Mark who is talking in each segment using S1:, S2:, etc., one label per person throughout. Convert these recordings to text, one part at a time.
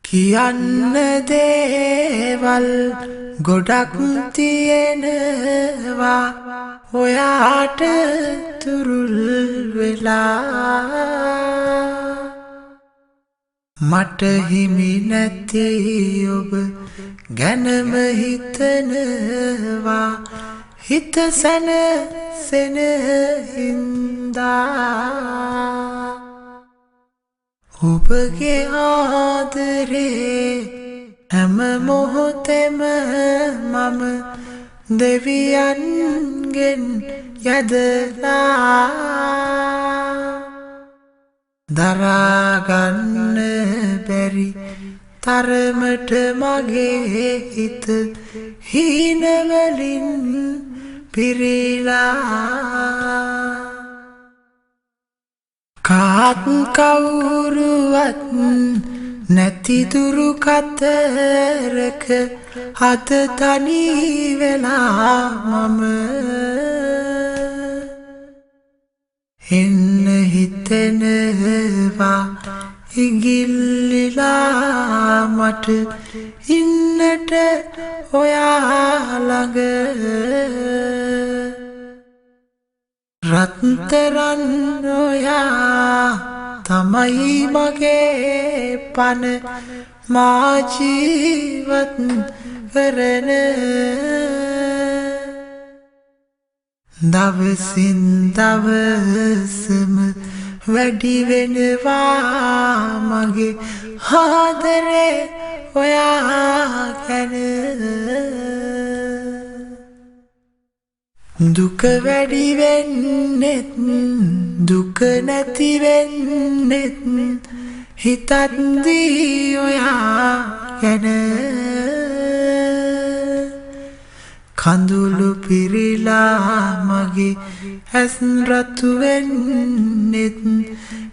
S1: කියන්න දේවල් ගොඩක් තියෙනවා ඔයාට තුරුල් වෙලා මට හිමි නැති ඔබ ගැනම හිතනවා හිත සැනසෙන හින්දා ඔබගේ ආදරේ හැම මොහොතෙම මම දෙවියන්ගෙන් යදලා දරාගන්න බැරි තරමට මගේ හිත හීනවලින් පිරීලා කාත් කවුරුවත් නැති දුරු කතරක හත තනි වෙලා මම එන්න හිතෙනවා ඉගිල්ලිලා මට ඉන්නට ඔයා ළඟ රත්තරන් ඔයා තමයි මගේ පන මා ජීවත් කරන දවසින් දවසම වැඩි වෙනවා මගේ ආදරේ ඔයා ගැන දුක වැඩි වෙන්නෙත් දුක නැති වෙන්නෙත් හිතද්දී ඔයා ගැන කඳුළු පිරීලා මගේ ඇස් රතු වෙන්නෙත්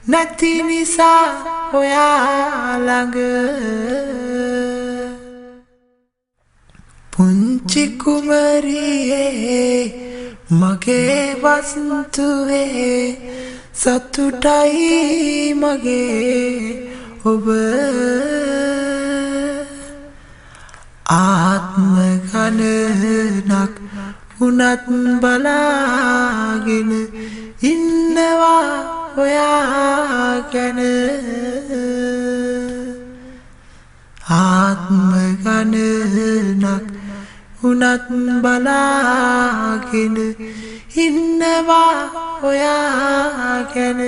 S1: නැති නිසා ඔයා ළඟ පුංචි කුමරියේ මගේ වස්තුවේ සතුටයි මගේ ඔබ ආත්ම ගණනක් උනත් බලාගෙන ඉන්නවා ඔයා ගැන ආත්ම ගණනක් උනත් බලාගෙන ඉන්නවා ඔයා ගැන